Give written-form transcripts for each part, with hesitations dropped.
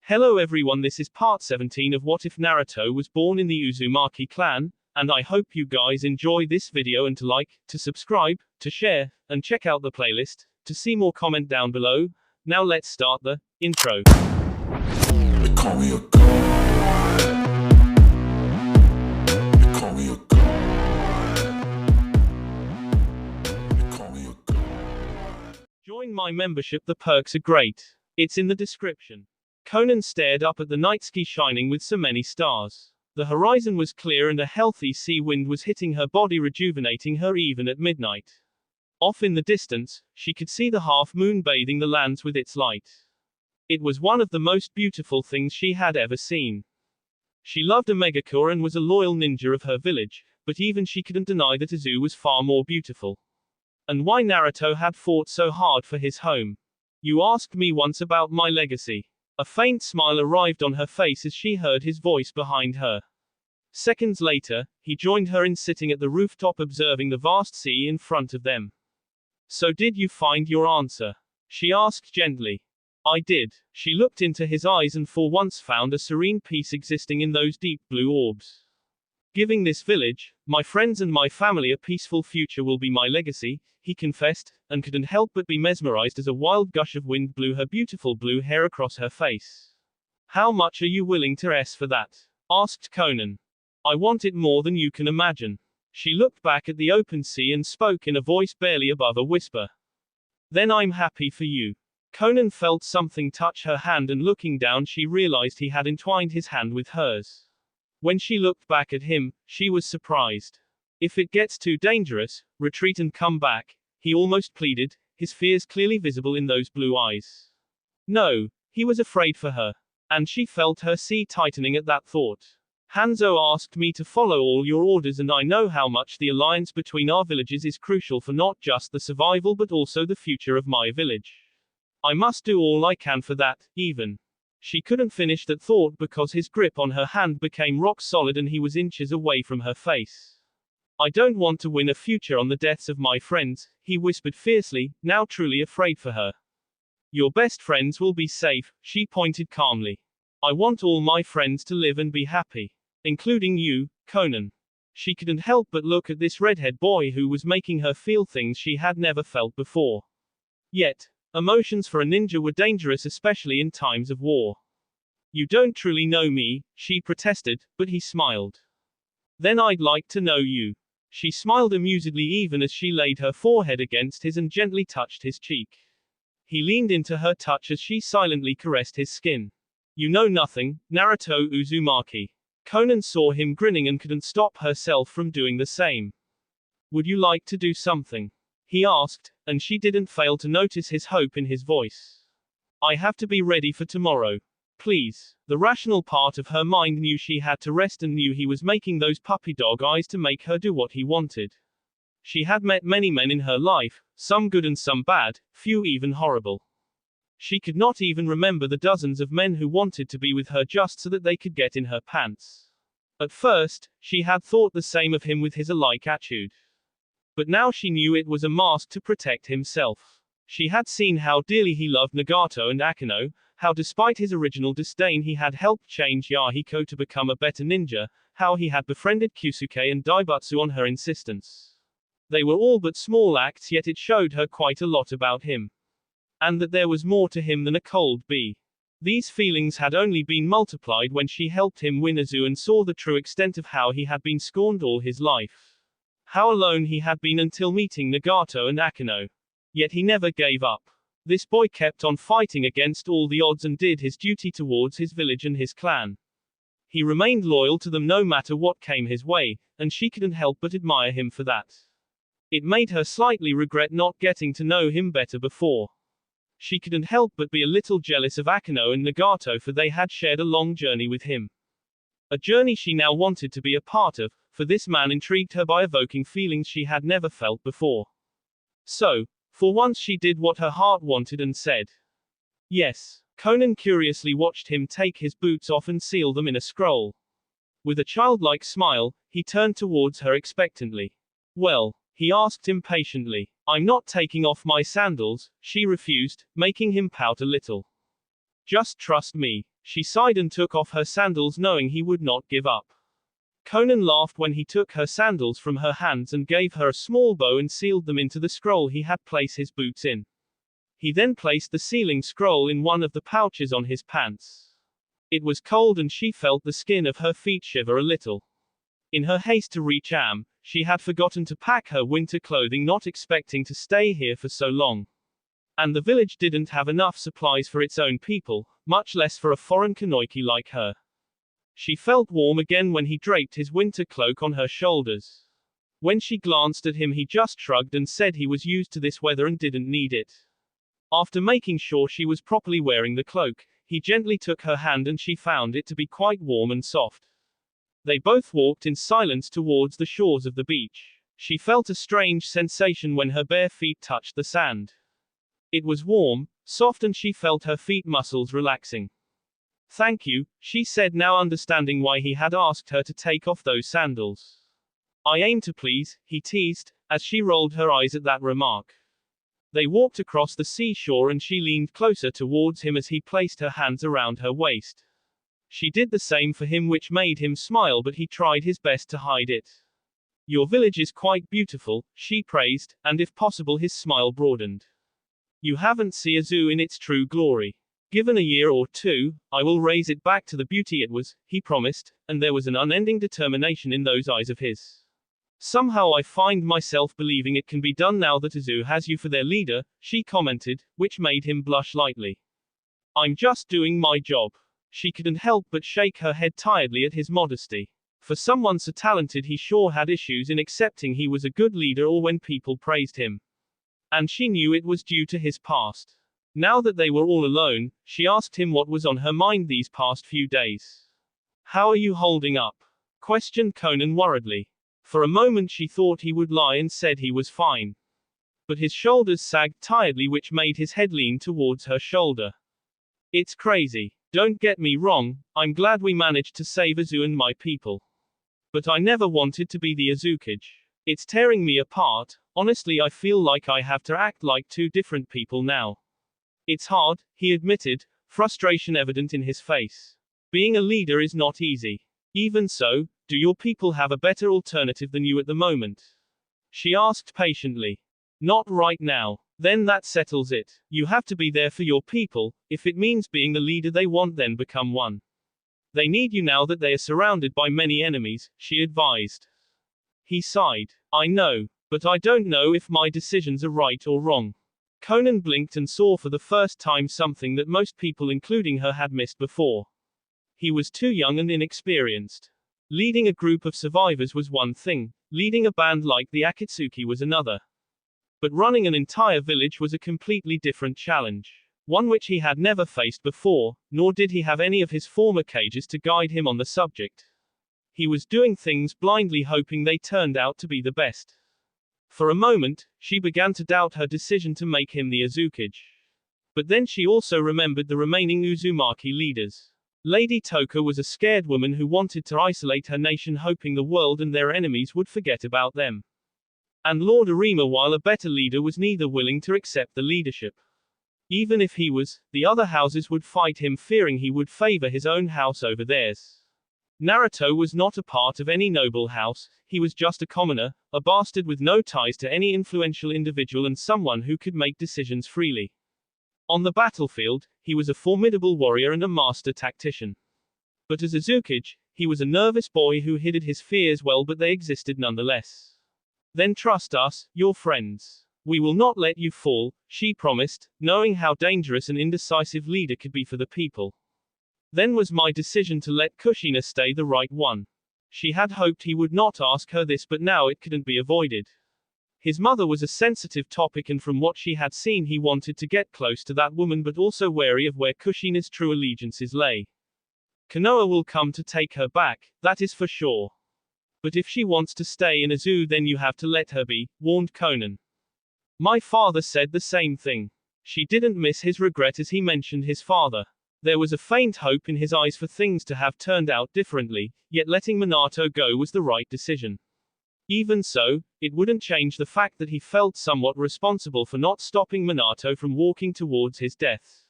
Hello everyone, this is part 17 of What If Naruto Was Born in the Uzumaki clan, and I hope you guys enjoy this video and to like, to subscribe, to share, and check out the playlist, to see more comment down below. Now let's start the intro. They call me a god. They call me a god. They call me a god. Join my membership, the perks are great. It's in the description. Conan stared up at the night sky shining with so many stars. The horizon was clear and a healthy sea wind was hitting her body, rejuvenating her even at midnight. Off in the distance, she could see the half moon bathing the lands with its light. It was one of the most beautiful things she had ever seen. She loved Omegakure and was a loyal ninja of her village, but even she couldn't deny that Izu was far more beautiful. And why Naruto had fought so hard for his home. You asked me once about my legacy. A faint smile arrived on her face as she heard his voice behind her. Seconds later, he joined her in sitting at the rooftop observing the vast sea in front of them. So did you find your answer? She asked gently. I did. She looked into his eyes and for once found a serene peace existing in those deep blue orbs. Giving this village, my friends and my family a peaceful future will be my legacy, he confessed, and couldn't help but be mesmerized as a wild gush of wind blew her beautiful blue hair across her face. How much are you willing to ask for that? Asked Conan. I want it more than you can imagine. She looked back at the open sea and spoke in a voice barely above a whisper. Then I'm happy for you. Conan felt something touch her hand and looking down she realized he had entwined his hand with hers. When she looked back at him, she was surprised. If it gets too dangerous, retreat and come back, he almost pleaded, his fears clearly visible in those blue eyes. No, he was afraid for her. And she felt her sea tightening at that thought. Hanzo asked me to follow all your orders and I know how much the alliance between our villages is crucial for not just the survival but also the future of my village. I must do all I can for that, even. She couldn't finish that thought because his grip on her hand became rock solid and he was inches away from her face. I don't want to win a future on the deaths of my friends, he whispered fiercely, now truly afraid for her. Your best friends will be safe, she pointed calmly. I want all my friends to live and be happy. Including you, Conan. She couldn't help but look at this redhead boy who was making her feel things she had never felt before. Yet, emotions for a ninja were dangerous, especially in times of war. You don't truly know me, she protested, but he smiled. Then I'd like to know you. She smiled amusedly even as she laid her forehead against his and gently touched his cheek. He leaned into her touch as she silently caressed his skin. You know nothing, Naruto Uzumaki. Conan saw him grinning and couldn't stop herself from doing the same. Would you like to do something? He asked, and she didn't fail to notice his hope in his voice. I have to be ready for tomorrow. Please. The rational part of her mind knew she had to rest and knew he was making those puppy dog eyes to make her do what he wanted. She had met many men in her life, some good and some bad, few even horrible. She could not even remember the dozens of men who wanted to be with her just so that they could get in her pants. At first, she had thought the same of him with his alike attitude. But now she knew it was a mask to protect himself. She had seen how dearly he loved Nagato and Akeno, how despite his original disdain he had helped change Yahiko to become a better ninja, how he had befriended Kyusuke and Daibatsu on her insistence. They were all but small acts, yet it showed her quite a lot about him. And that there was more to him than a cold bee. These feelings had only been multiplied when she helped him win Izu and saw the true extent of how he had been scorned all his life. How alone he had been until meeting Nagato and Akeno. Yet he never gave up. This boy kept on fighting against all the odds and did his duty towards his village and his clan. He remained loyal to them no matter what came his way, and she couldn't help but admire him for that. It made her slightly regret not getting to know him better before. She couldn't help but be a little jealous of Akeno and Nagato for they had shared a long journey with him. A journey she now wanted to be a part of, for this man intrigued her by evoking feelings she had never felt before. So, for once she did what her heart wanted and said. Yes. Conan curiously watched him take his boots off and seal them in a scroll. With a childlike smile, he turned towards her expectantly. Well, he asked impatiently. I'm not taking off my sandals, she refused, making him pout a little. Just trust me. She sighed and took off her sandals knowing he would not give up. Conan laughed when he took her sandals from her hands and gave her a small bow and sealed them into the scroll he had placed his boots in. He then placed the sealing scroll in one of the pouches on his pants. It was cold and she felt the skin of her feet shiver a little. In her haste to reach Am, she had forgotten to pack her winter clothing, not expecting to stay here for so long. And the village didn't have enough supplies for its own people, much less for a foreign Kanoiki like her. She felt warm again when he draped his winter cloak on her shoulders. When she glanced at him, he just shrugged and said he was used to this weather and didn't need it. After making sure she was properly wearing the cloak, he gently took her hand and she found it to be quite warm and soft. They both walked in silence towards the shores of the beach. She felt a strange sensation when her bare feet touched the sand. It was warm, soft, and she felt her feet muscles relaxing. "Thank you," she said, now understanding why he had asked her to take off those sandals. "I aim to please," he teased, as she rolled her eyes at that remark. They walked across the seashore and she leaned closer towards him as he placed her hands around her waist. She did the same for him, which made him smile, but he tried his best to hide it. "Your village is quite beautiful," she praised, and if possible his smile broadened. "You haven't seen a zoo in its true glory. Given a year or two, I will raise it back to the beauty it was," he promised, and there was an unending determination in those eyes of his. "Somehow I find myself believing it can be done now that a zoo has you for their leader," she commented, which made him blush lightly. "I'm just doing my job." She couldn't help but shake her head tiredly at his modesty. For someone so talented, he sure had issues in accepting he was a good leader or when people praised him. And she knew it was due to his past. Now that they were all alone, she asked him what was on her mind these past few days. "How are you holding up?" questioned Conan worriedly. For a moment she thought he would lie and said he was fine. But his shoulders sagged tiredly, which made his head lean towards her shoulder. "It's crazy. Don't get me wrong, I'm glad we managed to save Azu and my people. But I never wanted to be the Azukage. It's tearing me apart. Honestly, I feel like I have to act like two different people now." "It's hard," he admitted, frustration evident in his face. "Being a leader is not easy. Even so, do your people have a better alternative than you at the moment?" she asked patiently. "Not right now." "Then that settles it. You have to be there for your people. If it means being the leader they want, then become one. They need you now that they are surrounded by many enemies," she advised. He sighed. "I know. But I don't know if my decisions are right or wrong." Conan blinked and saw for the first time something that most people, including her, had missed before. He was too young and inexperienced. Leading a group of survivors was one thing, leading a band like the Akatsuki was another. But running an entire village was a completely different challenge. One which he had never faced before, nor did he have any of his former cages to guide him on the subject. He was doing things blindly, hoping they turned out to be the best. For a moment, she began to doubt her decision to make him the Azukage. But then she also remembered the remaining Uzumaki leaders. Lady Toka was a scared woman who wanted to isolate her nation, hoping the world and their enemies would forget about them. And Lord Arima, while a better leader, was neither willing to accept the leadership. Even if he was, the other houses would fight him, fearing he would favor his own house over theirs. Naruto was not a part of any noble house, he was just a commoner, a bastard with no ties to any influential individual and someone who could make decisions freely. On the battlefield, he was a formidable warrior and a master tactician. But as Azukage, he was a nervous boy who hid his fears well, but they existed nonetheless. "Then trust us, your friends. We will not let you fall," she promised, knowing how dangerous an indecisive leader could be for the people. Then was my decision to let Kushina stay the right one. She had hoped he would not ask her this, but now it couldn't be avoided. His mother was a sensitive topic, and from what she had seen, he wanted to get close to that woman, but also wary of where Kushina's true allegiances lay. Konoha will come to take her back, that is for sure. But if she wants to stay in a zoo, then you have to let her be, warned Conan. My father said the same thing. She didn't miss his regret as he mentioned his father. There was a faint hope in his eyes for things to have turned out differently, yet letting Minato go was the right decision. Even so, it wouldn't change the fact that he felt somewhat responsible for not stopping Minato from walking towards his death.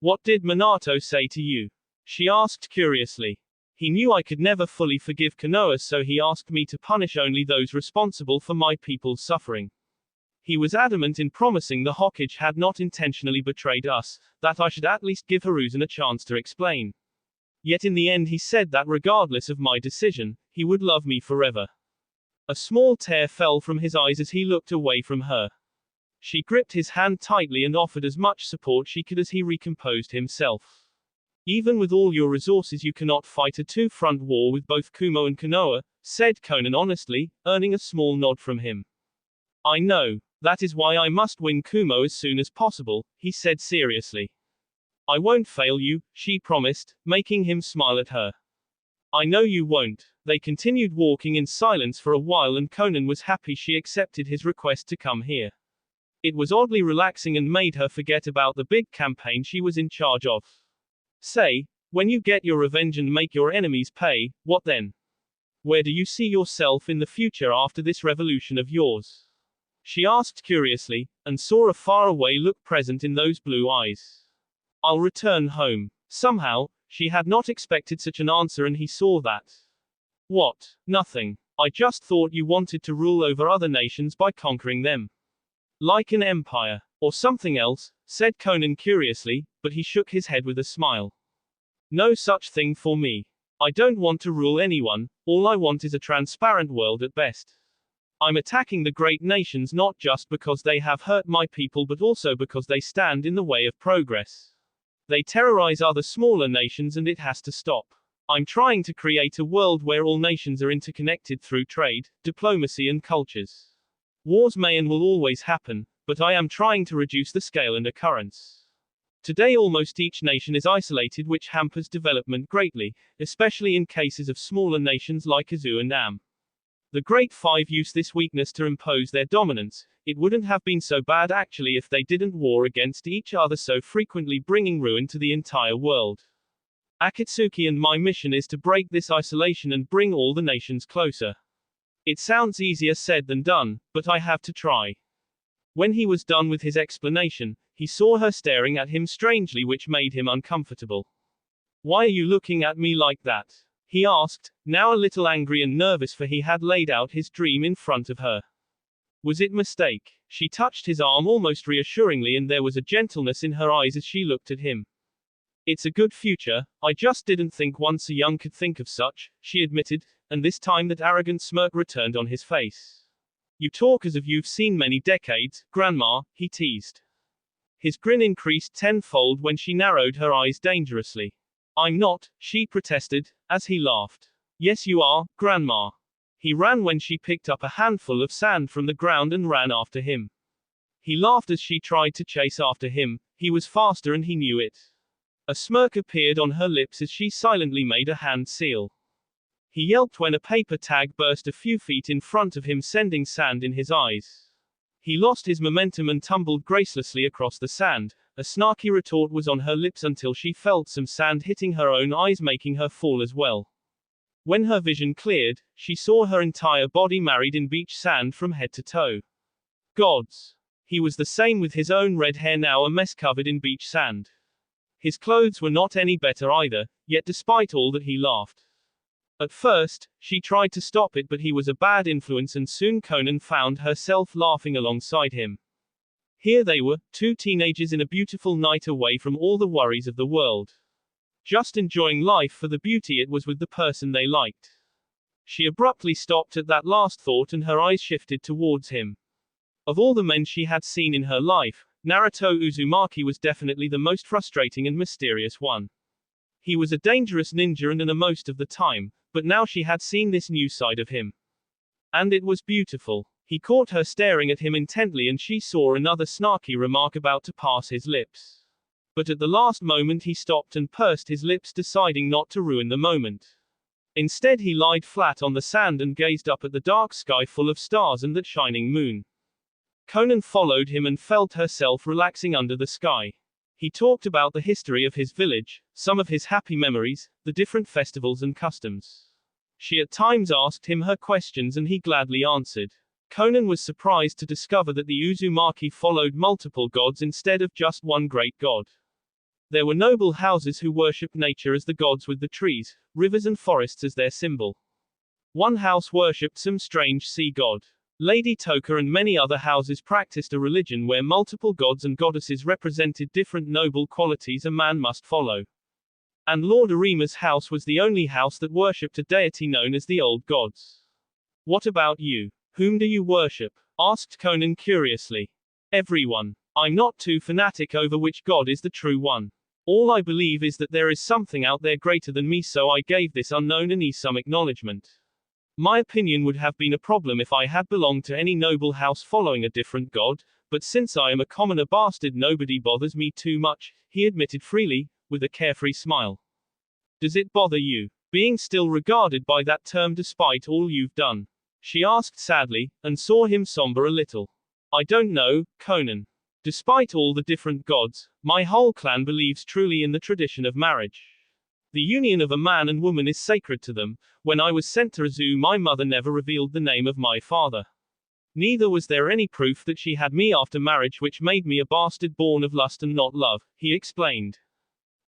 "What did Minato say to you?" She asked curiously. He knew I could never fully forgive Konoha, so he asked me to punish only those responsible for my people's suffering. He was adamant in promising the Hokage had not intentionally betrayed us, that I should at least give Hiruzen a chance to explain. Yet in the end he said that regardless of my decision, he would love me forever. A small tear fell from his eyes as he looked away from her. She gripped his hand tightly and offered as much support she could as he recomposed himself. Even with all your resources you cannot fight a two-front war with both Kumo and Konoha, said Conan honestly, earning a small nod from him. I know. That is why I must win Kumo as soon as possible, he said seriously. I won't fail you, she promised, making him smile at her. I know you won't. They continued walking in silence for a while and Conan was happy she accepted his request to come here. It was oddly relaxing and made her forget about the big campaign she was in charge of. Say, when you get your revenge and make your enemies pay, what then? Where do you see yourself in the future after this revolution of yours? She asked curiously, and saw a faraway look present in those blue eyes. I'll return home. Somehow, she had not expected such an answer and he saw that. What? Nothing. I just thought you wanted to rule over other nations by conquering them. Like an empire. Or something else, said Conan curiously, but he shook his head with a smile. No such thing for me. I don't want to rule anyone, all I want is a transparent world at best. I'm attacking the great nations not just because they have hurt my people but also because they stand in the way of progress. They terrorize other smaller nations and it has to stop. I'm trying to create a world where all nations are interconnected through trade, diplomacy and cultures. Wars may and will always happen, but I am trying to reduce the scale and occurrence. Today almost each nation is isolated, which hampers development greatly, especially in cases of smaller nations like Azu and Am. The Great Five use this weakness to impose their dominance. It wouldn't have been so bad actually if they didn't war against each other so frequently, bringing ruin to the entire world. Akatsuki and my mission is to break this isolation and bring all the nations closer. It sounds easier said than done, but I have to try. When he was done with his explanation, he saw her staring at him strangely, which made him uncomfortable. Why are you looking at me like that? He asked, now a little angry and nervous, for he had laid out his dream in front of her. Was it mistake? She touched his arm almost reassuringly and there was a gentleness in her eyes as she looked at him. It's a good future, I just didn't think once a young could think of such, she admitted, and this time that arrogant smirk returned on his face. You talk as if you've seen many decades, Grandma, he teased. His grin increased tenfold when she narrowed her eyes dangerously. I'm not, she protested, as he laughed. Yes you are, Grandma. He ran when she picked up a handful of sand from the ground and ran after him. He laughed as she tried to chase after him. He was faster and he knew it. A smirk appeared on her lips as she silently made a hand seal. He yelped when a paper tag burst a few feet in front of him, sending sand in his eyes. He lost his momentum and tumbled gracelessly across the sand. A snarky retort was on her lips until she felt some sand hitting her own eyes, making her fall as well. When her vision cleared, she saw her entire body married in beach sand from head to toe. Gods! He was the same with his own red hair now a mess covered in beach sand. His clothes were not any better either, yet despite all that he laughed. At first, she tried to stop it, but he was a bad influence and soon Conan found herself laughing alongside him. Here they were, two teenagers in a beautiful night away from all the worries of the world. Just enjoying life for the beauty it was with the person they liked. She abruptly stopped at that last thought and her eyes shifted towards him. Of all the men she had seen in her life, Naruto Uzumaki was definitely the most frustrating and mysterious one. He was a dangerous ninja and a most of the time, but now she had seen this new side of him. And it was beautiful. He caught her staring at him intently and she saw another snarky remark about to pass his lips. But at the last moment he stopped and pursed his lips, deciding not to ruin the moment. Instead he lied flat on the sand and gazed up at the dark sky full of stars and that shining moon. Conan followed him and felt herself relaxing under the sky. He talked about the history of his village, some of his happy memories, the different festivals and customs. She at times asked him her questions and he gladly answered. Conan was surprised to discover that the Uzumaki followed multiple gods instead of just one great god. There were noble houses who worshipped nature as the gods with the trees, rivers and forests as their symbol. One house worshipped some strange sea god. Lady Toka and many other houses practiced a religion where multiple gods and goddesses represented different noble qualities a man must follow. And Lord Arima's house was the only house that worshipped a deity known as the Old Gods. What about you? Whom do you worship? Asked Conan curiously. Everyone. I'm not too fanatic over which god is the true one. All I believe is that there is something out there greater than me, so I gave this unknown Ani some acknowledgement. My opinion would have been a problem if I had belonged to any noble house following a different god, but since I am a commoner bastard nobody bothers me too much, he admitted freely, with a carefree smile. Does it bother you, being still regarded by that term despite all you've done? She asked sadly, and saw him somber a little. I don't know, Conan. Despite all the different gods, my whole clan believes truly in the tradition of marriage. The union of a man and woman is sacred to them. When I was sent to Azu, my mother never revealed the name of my father. Neither was there any proof that she had me after marriage, which made me a bastard born of lust and not love, he explained.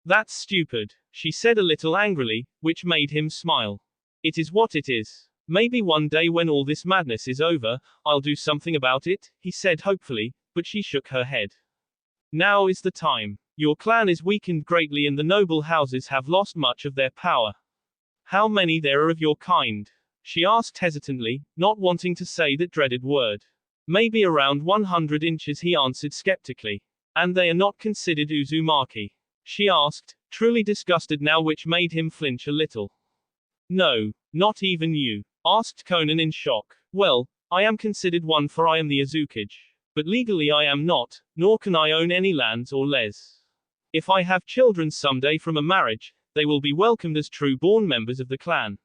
That's stupid, she said a little angrily, which made him smile. It is what it is. Maybe one day when all this madness is over, I'll do something about it, he said hopefully, but she shook her head. Now is the time. Your clan is weakened greatly and the noble houses have lost much of their power. How many there are of your kind? She asked hesitantly, not wanting to say that dreaded word. Maybe around 100 inches, he answered skeptically. And they are not considered Uzumaki? She asked, truly disgusted now, which made him flinch a little. No, not even you? Asked Conan in shock. Well, I am considered one, for I am the Azukage. But legally I am not, nor can I own any lands or les. If I have children someday from a marriage, they will be welcomed as true-born members of the clan.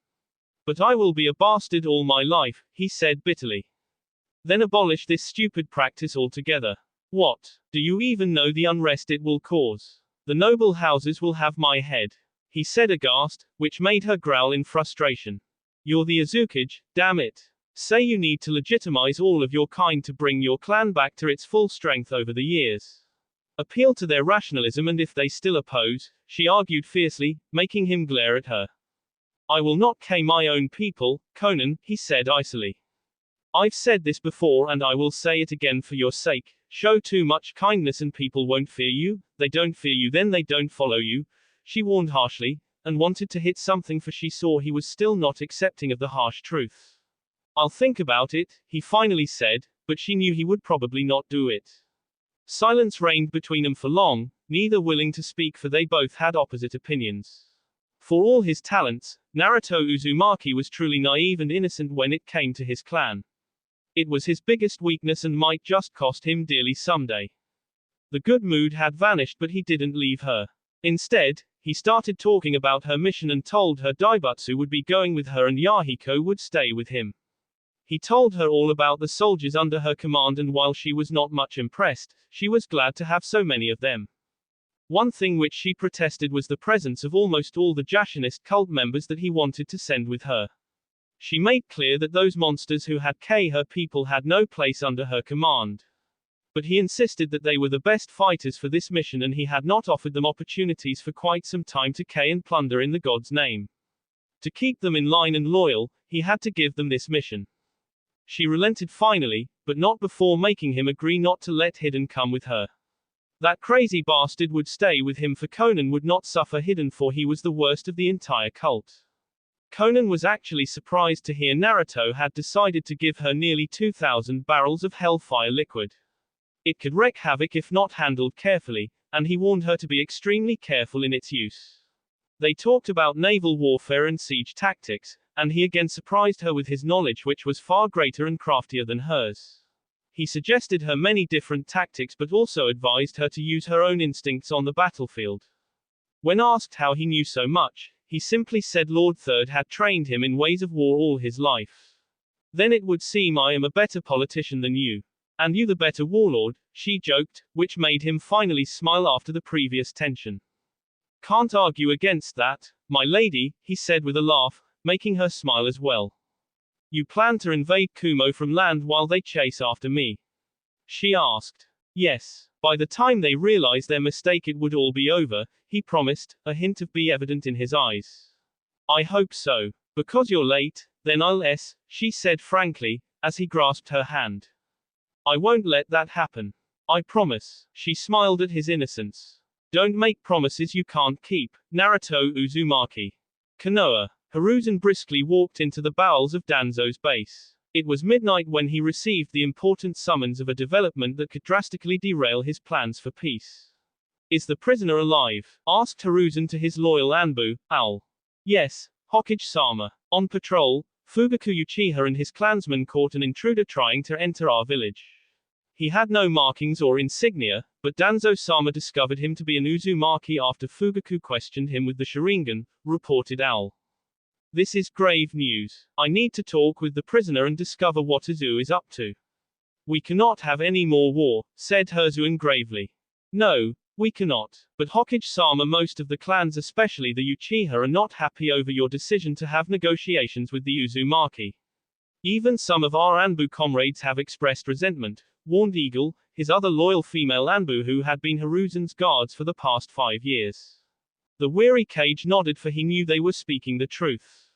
But I will be a bastard all my life, he said bitterly. Then abolish this stupid practice altogether. What? Do you even know the unrest it will cause? The noble houses will have my head, he said aghast, which made her growl in frustration. You're the Azukage, damn it. Say you need to legitimize all of your kind to bring your clan back to its full strength over the years. Appeal to their rationalism, and if they still oppose, she argued fiercely, making him glare at her. I will not kill my own people, Conan, he said icily. I've said this before and I will say it again for your sake. Show too much kindness and people won't fear you. They don't fear you, then they don't follow you, she warned harshly, and wanted to hit something, for she saw he was still not accepting of the harsh truth. I'll think about it, he finally said, but she knew he would probably not do it. Silence reigned between them for long, neither willing to speak, for they both had opposite opinions. For all his talents, Naruto Uzumaki was truly naive and innocent when it came to his clan. It was his biggest weakness and might just cost him dearly someday. The good mood had vanished, but he didn't leave her. Instead, he started talking about her mission and told her Daibutsu would be going with her and Yahiko would stay with him. He told her all about the soldiers under her command, and while she was not much impressed, she was glad to have so many of them. One thing which she protested was the presence of almost all the Jashinist cult members that he wanted to send with her. She made clear that those monsters who had killed her people had no place under her command. But he insisted that they were the best fighters for this mission, and he had not offered them opportunities for quite some time to kill and plunder in the god's name. To keep them in line and loyal, he had to give them this mission. She relented finally, but not before making him agree not to let Hidden come with her. That crazy bastard would stay with him, for Conan would not suffer Hidden, for he was the worst of the entire cult. Conan was actually surprised to hear Naruto had decided to give her nearly 2,000 barrels of hellfire liquid. It could wreak havoc if not handled carefully, and he warned her to be extremely careful in its use. They talked about naval warfare and siege tactics, and he again surprised her with his knowledge, which was far greater and craftier than hers. He suggested her many different tactics, but also advised her to use her own instincts on the battlefield. When asked how he knew so much, he simply said Lord Third had trained him in ways of war all his life. Then it would seem I am a better politician than you. And you the better warlord, she joked, which made him finally smile after the previous tension. Can't argue against that, my lady, he said with a laugh, making her smile as well. You plan to invade Kumo from land while they chase after me? She asked. Yes, by the time they realized their mistake it would all be over, he promised, a hint of be evident in his eyes. I hope so. Because you're late, then she said frankly, as he grasped her hand. I won't let that happen. I promise. She smiled at his innocence. Don't make promises you can't keep. Naruto Uzumaki. Konoha. Hiruzen briskly walked into the bowels of Danzo's base. It was midnight when he received the important summons of a development that could drastically derail his plans for peace. Is the prisoner alive? Asked Hiruzen to his loyal Anbu, Owl. Yes, Hokage-sama. On patrol, Fugaku Uchiha and his clansmen caught an intruder trying to enter our village. He had no markings or insignia, but Danzo-sama discovered him to be an Uzumaki after Fugaku questioned him with the Sharingan, reported Owl. This is grave news. I need to talk with the prisoner and discover what Uzu is up to. We cannot have any more war, said Hiruzen gravely. No, we cannot. But Hokage-sama, most of the clans, especially the Uchiha, are not happy over your decision to have negotiations with the Uzumaki. Even some of our Anbu comrades have expressed resentment, warned Eagle, his other loyal female Anbu who had been Hiruzen's guards for the past 5 years. The weary Cage nodded, for he knew they were speaking the truth.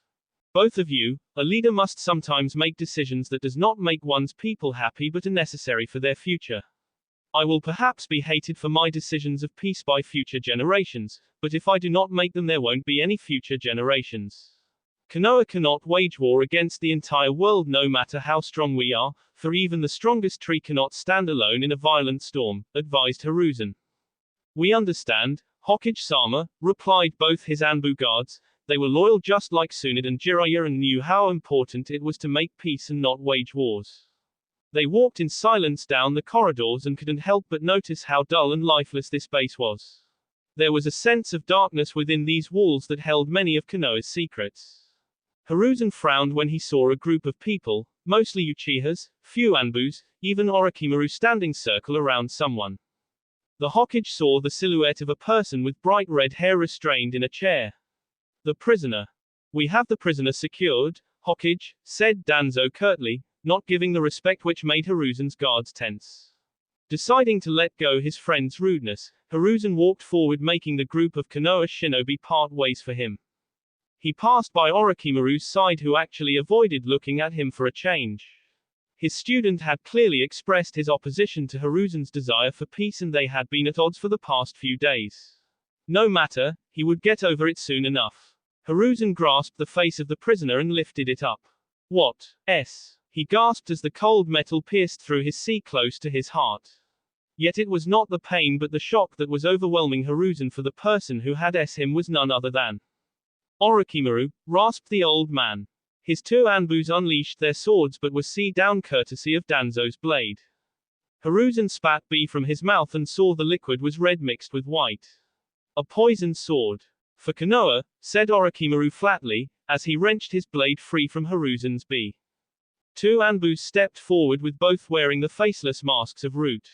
Both of you, a leader must sometimes make decisions that does not make one's people happy but are necessary for their future. I will perhaps be hated for my decisions of peace by future generations, but if I do not make them there won't be any future generations. Konoha cannot wage war against the entire world no matter how strong we are, for even the strongest tree cannot stand alone in a violent storm, advised Hiruzen. We understand, Hokage-sama, replied both his Anbu guards. They were loyal just like Tsunade and Jiraiya and knew how important it was to make peace and not wage wars. They walked in silence down the corridors and couldn't help but notice how dull and lifeless this base was. There was a sense of darkness within these walls that held many of Konoha's secrets. Hiruzen frowned when he saw a group of people, mostly Uchihas, few Anbus, even Orochimaru standing circle around someone. The Hokage saw the silhouette of a person with bright red hair restrained in a chair. The prisoner. We have the prisoner secured, Hokage, said Danzo curtly, not giving the respect which made Hiruzen's guards tense. Deciding to let go his friend's rudeness, Hiruzen walked forward, making the group of Konoha shinobi part ways for him. He passed by Orochimaru's side, who actually avoided looking at him for a change. His student had clearly expressed his opposition to Hiruzen's desire for peace, and they had been at odds for the past few days. No matter, he would get over it soon enough. Hiruzen grasped the face of the prisoner and lifted it up. What? He gasped as the cold metal pierced through his sea close to his heart. Yet it was not the pain but the shock that was overwhelming Hiruzen, for the person who had him was none other than Orochimaru, rasped the old man. His two Anbus unleashed their swords but were down courtesy of Danzo's blade. Hiruzen spat from his mouth and saw the liquid was red mixed with white. A poisoned sword. For Konoha, said Orochimaru flatly, as he wrenched his blade free from Hiruzen's B. Two Anbus stepped forward with both wearing the faceless masks of Root.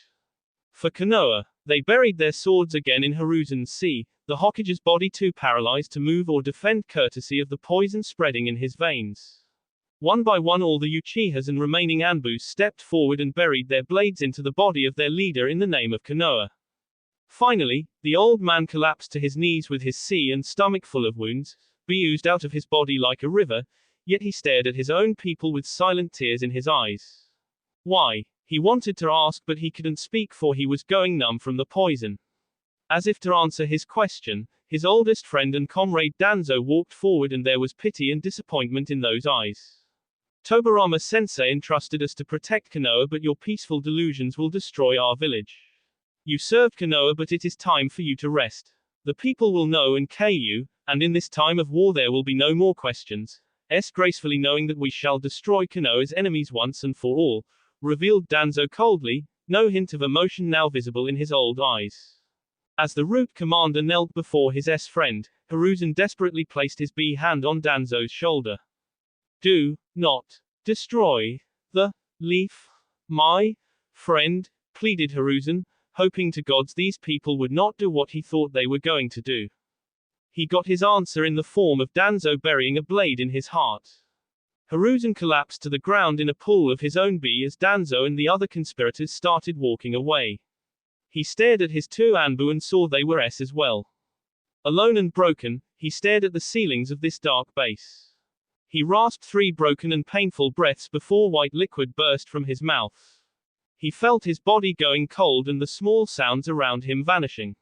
For Konoha, they buried their swords again in Hiruzen's sea, the Hokage's body too paralyzed to move or defend courtesy of the poison spreading in his veins. One by one all the Uchihas and remaining Anbus stepped forward and buried their blades into the body of their leader in the name of Konoha. Finally, the old man collapsed to his knees with his sea and stomach full of wounds, oozed out of his body like a river, yet he stared at his own people with silent tears in his eyes. Why? He wanted to ask but he couldn't speak, for he was going numb from the poison. As if to answer his question, his oldest friend and comrade Danzo walked forward, and there was pity and disappointment in those eyes. Tobirama-sensei entrusted us to protect Konoha, but your peaceful delusions will destroy our village. You served Konoha, but it is time for you to rest. The people will know and care you, and in this time of war there will be no more questions. Gracefully knowing that we shall destroy Konoha's enemies once and for all, revealed Danzo coldly, no hint of emotion now visible in his old eyes. As the Root commander knelt before his friend, Hiruzen desperately placed his hand on Danzo's shoulder. Do not destroy the leaf, my friend, pleaded Hiruzen, hoping to gods these people would not do what he thought they were going to do. He got his answer in the form of Danzo burying a blade in his heart. Hiruzen collapsed to the ground in a pool of his own as Danzo and the other conspirators started walking away. He stared at his two Anbu and saw they were S as well. Alone and broken, he stared at the ceilings of this dark base. He rasped 3 broken and painful breaths before white liquid burst from his mouth. He felt his body going cold and the small sounds around him vanishing.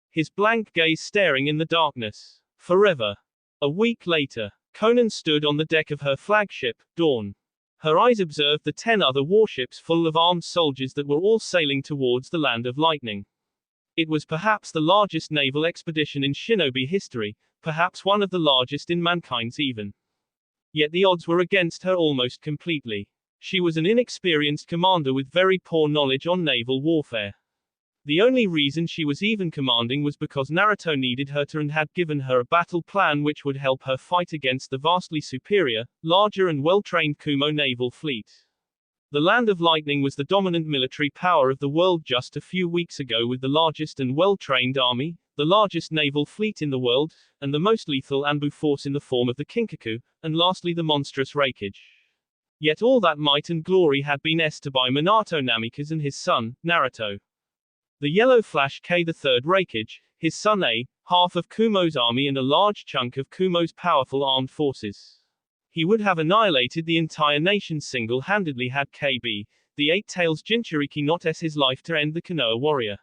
His blank gaze staring in the darkness. Forever. A week later, Conan stood on the deck of her flagship, Dawn. Her eyes observed the 10 other warships full of armed soldiers that were all sailing towards the Land of Lightning. It was perhaps the largest naval expedition in shinobi history, perhaps one of the largest in mankind's even. Yet the odds were against her almost completely. She was an inexperienced commander with very poor knowledge on naval warfare. The only reason she was even commanding was because Naruto needed her to and had given her a battle plan which would help her fight against the vastly superior, larger and well-trained Kumo naval fleet. The Land of Lightning was the dominant military power of the world just a few weeks ago with the largest and well-trained army, the largest naval fleet in the world, and the most lethal Anbu force in the form of the Kinkaku, and lastly the monstrous Reikage. Yet all that might and glory had been est by Minato Namikaze and his son, Naruto. The Yellow Flash K the third Reikage, his son A, half of Kumo's army and a large chunk of Kumo's powerful armed forces. He would have annihilated the entire nation single-handedly had KB, the Eight Tails Jinchuriki not his life to end the Konoha warrior.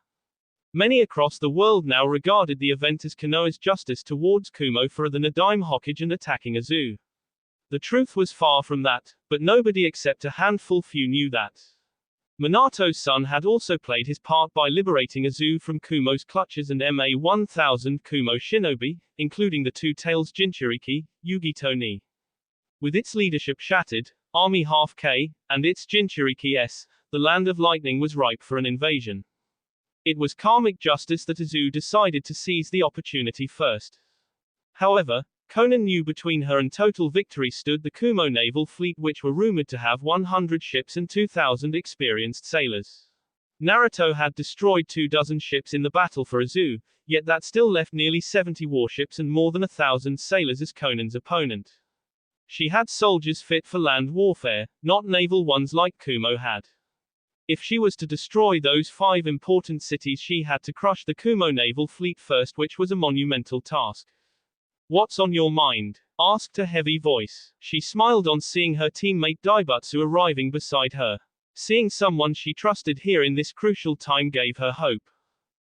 Many across the world now regarded the event as Konoha's justice towards Kumo for the Nadaime Hokage and attacking Azu. The truth was far from that, but nobody except a handful few knew that. Minato's son had also played his part by liberating Azu from Kumo's clutches and MA-1000 Kumo shinobi, including the 2 Tails Jinchuriki, Yugito ni. With its leadership shattered, Army half K, and its Jinchuriki S, the Land of Lightning was ripe for an invasion. It was karmic justice that Azu decided to seize the opportunity first. However, Conan knew between her and total victory stood the Kumo naval fleet which were rumored to have 100 ships and 2,000 experienced sailors. Naruto had destroyed 24 ships in the battle for Azu, yet that still left nearly 70 warships and more than 1,000 sailors as Conan's opponent. She had soldiers fit for land warfare, not naval ones like Kumo had. If she was to destroy those 5 important cities she had to crush the Kumo naval fleet first, which was a monumental task. "What's on your mind?" asked a heavy voice. She smiled on seeing her teammate Daibatsu arriving beside her. Seeing someone she trusted here in this crucial time gave her hope.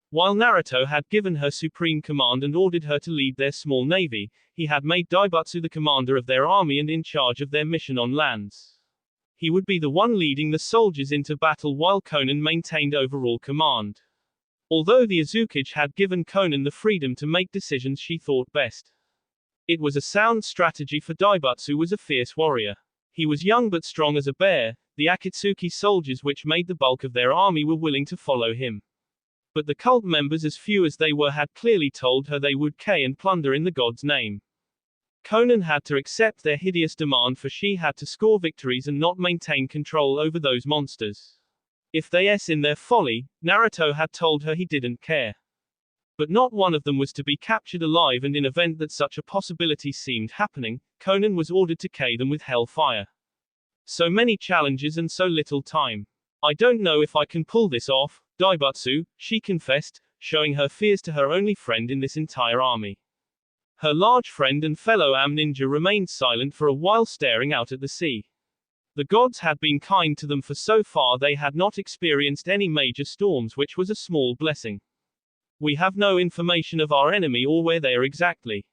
While Naruto had given her supreme command and ordered her to lead their small navy, he had made Daibatsu the commander of their army and in charge of their mission on lands. He would be the one leading the soldiers into battle while Conan maintained overall command. Although the Azukage had given Conan the freedom to make decisions she thought best. It was a sound strategy for Daibatsu was a fierce warrior. He was young but strong as a bear. The Akatsuki soldiers which made the bulk of their army were willing to follow him. But the cult members, as few as they were, had clearly told her they would kill and plunder in the god's name. Conan had to accept their hideous demand, for she had to score victories and not maintain control over those monsters. If they in their folly, Naruto had told her he didn't care. But not one of them was to be captured alive, and in event that such a possibility seemed happening, Conan was ordered to kill them with hellfire. So many challenges and so little time. "I don't know if I can pull this off, Daibatsu," she confessed, showing her fears to her only friend in this entire army. Her large friend and fellow ninja remained silent for a while, staring out at the sea. The gods had been kind to them, for so far they had not experienced any major storms, which was a small blessing. "We have no information of our enemy or where they are exactly.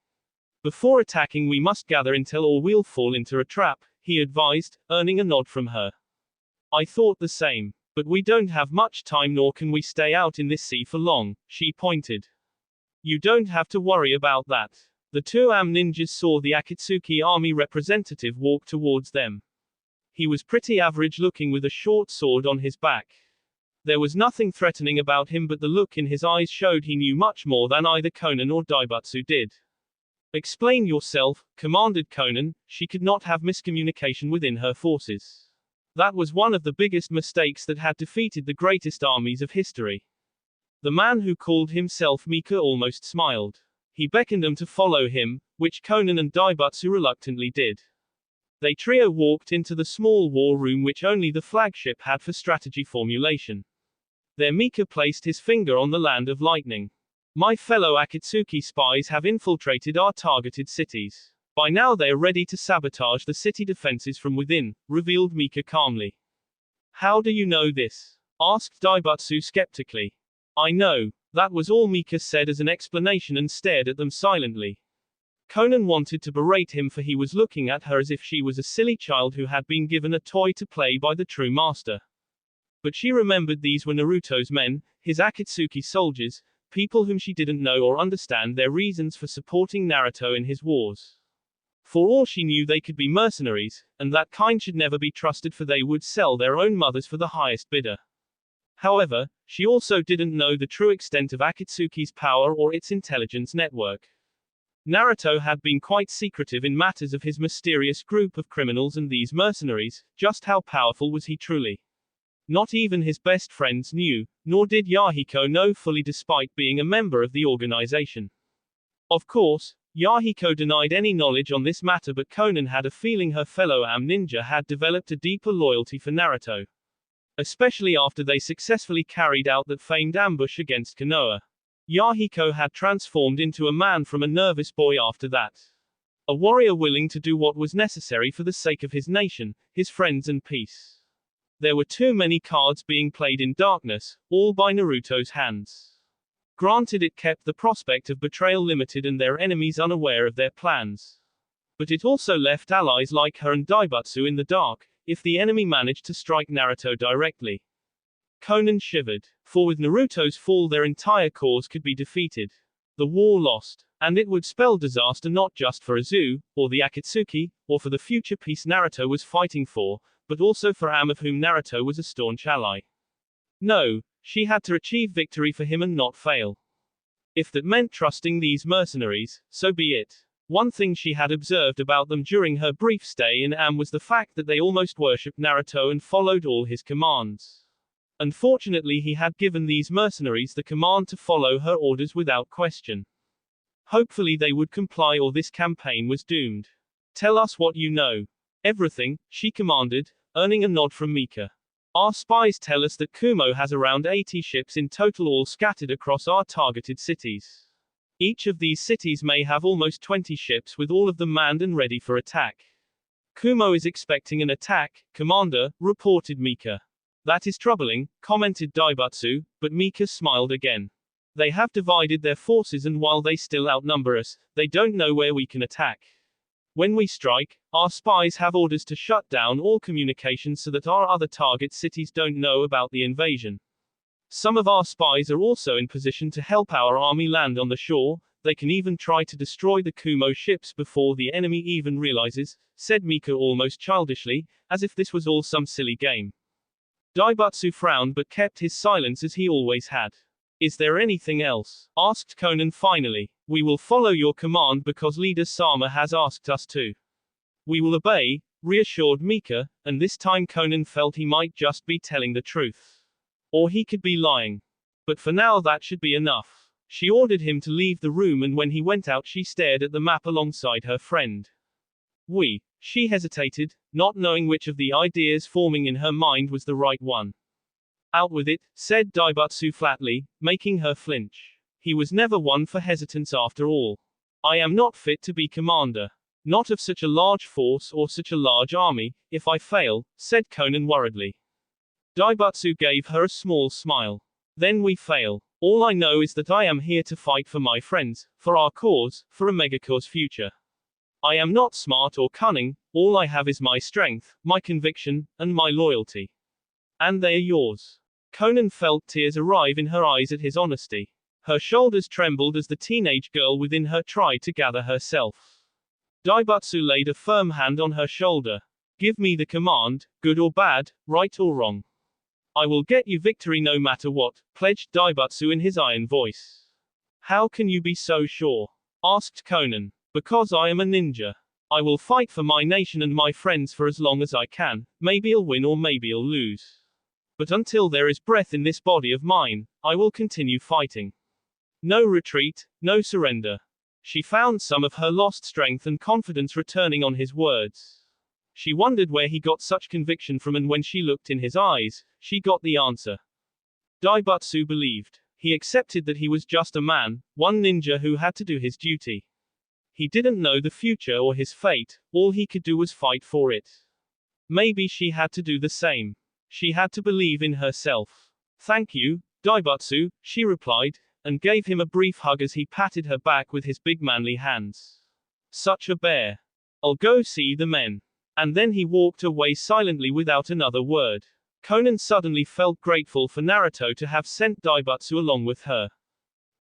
Before attacking we must gather intel or we'll fall into a trap," he advised, earning a nod from her. "I thought the same. But we don't have much time, nor can we stay out in this sea for long," she pointed. "You don't have to worry about that." The 2 ninjas saw the Akatsuki army representative walk towards them. He was pretty average looking with a short sword on his back. There was nothing threatening about him, but the look in his eyes showed he knew much more than either Conan or Daibatsu did. "Explain yourself," commanded Conan. She could not have miscommunication within her forces. That was one of the biggest mistakes that had defeated the greatest armies of history. The man who called himself Mika almost smiled. He beckoned them to follow him, which Conan and Daibatsu reluctantly did. They trio walked into the small war room which only the flagship had for strategy formulation. There Mika placed his finger on the land of lightning. My fellow Akatsuki spies have infiltrated our targeted cities. By now they are ready to sabotage the city defenses from within, revealed Mika calmly. How do you know this? Asked Daibatsu skeptically. I know. That was all Mika said as an explanation and stared at them silently. Conan wanted to berate him for he was looking at her as if she was a silly child who had been given a toy to play by the true master. But she remembered these were Naruto's men, his Akatsuki soldiers, people whom she didn't know or understand their reasons for supporting Naruto in his wars. For all she knew they could be mercenaries, and that kind should never be trusted for they would sell their own mothers for the highest bidder. However, she also didn't know the true extent of Akatsuki's power or its intelligence network. Naruto had been quite secretive in matters of his mysterious group of criminals and these mercenaries, just how powerful was he truly? Not even his best friends knew, nor did Yahiko know fully despite being a member of the organization. Of course, Yahiko denied any knowledge on this matter but Conan had a feeling her fellow ninja had developed a deeper loyalty for Naruto. Especially after they successfully carried out that famed ambush against Konoha. Yahiko had transformed into a man from a nervous boy after that. A warrior willing to do what was necessary for the sake of his nation, his friends and peace. There were too many cards being played in darkness, all by Naruto's hands. Granted it kept the prospect of betrayal limited and their enemies unaware of their plans. But it also left allies like her and Daibatsu in the dark, if the enemy managed to strike Naruto directly. Conan shivered, for with Naruto's fall their entire cause could be defeated. The war lost. And it would spell disaster not just for Izu, or the Akatsuki, or for the future peace Naruto was fighting for, but also for Am of whom Naruto was a staunch ally. No, she had to achieve victory for him and not fail. If that meant trusting these mercenaries, so be it. One thing she had observed about them during her brief stay in Am was the fact that they almost worshipped Naruto and followed all his commands. Unfortunately he had given these mercenaries the command to follow her orders without question. Hopefully they would comply or this campaign was doomed. Tell us what you know. Everything, she commanded, earning a nod from Mika. Our spies tell us that Kumo has around 80 ships in total all scattered across our targeted cities. Each of these cities may have almost 20 ships with all of them manned and ready for attack. Kumo is expecting an attack, Commander, reported Mika. That is troubling, commented Daibatsu, but Mika smiled again. They have divided their forces and while they still outnumber us, they don't know where we can attack. When we strike, our spies have orders to shut down all communications so that our other target cities don't know about the invasion. Some of our spies are also in position to help our army land on the shore, they can even try to destroy the Kumo ships before the enemy even realizes, said Mika almost childishly, as if this was all some silly game. Daibatsu frowned but kept his silence as he always had. Is there anything else? Asked Conan finally. We will follow your command because leader Sama has asked us to. We will obey, reassured Mika, and this time Conan felt he might just be telling the truth. Or he could be lying. But for now that should be enough. She ordered him to leave the room and when he went out she stared at the map alongside her friend. She hesitated, not knowing which of the ideas forming in her mind was the right one. Out with it, said Daibatsu flatly, making her flinch. He was never one for hesitance after all. I am not fit to be commander. Not of such a large force or such a large army, if I fail, said Conan worriedly. Daibatsu gave her a small smile. Then we fail. All I know is that I am here to fight for my friends, for our cause, for a megacorps future. I am not smart or cunning, all I have is my strength, my conviction, and my loyalty. And they are yours. Conan felt tears arrive in her eyes at his honesty. Her shoulders trembled as the teenage girl within her tried to gather herself. Daibatsu laid a firm hand on her shoulder. Give me the command, good or bad, right or wrong. I will get you victory no matter what, pledged Daibatsu in his iron voice. How can you be so sure? Asked Conan. Because I am a ninja. I will fight for my nation and my friends for as long as I can, maybe I'll win or maybe I'll lose. But until there is breath in this body of mine, I will continue fighting. No retreat, no surrender. She found some of her lost strength and confidence returning on his words. She wondered where he got such conviction from and when she looked in his eyes, she got the answer. Daibatsu believed. He accepted that he was just a man, one ninja who had to do his duty. He didn't know the future or his fate, all he could do was fight for it. Maybe she had to do the same. She had to believe in herself. Thank you, Daibatsu, she replied, and gave him a brief hug as he patted her back with his big manly hands. Such a bear. I'll go see the men. And then he walked away silently without another word. Conan suddenly felt grateful for Naruto to have sent Daibatsu along with her.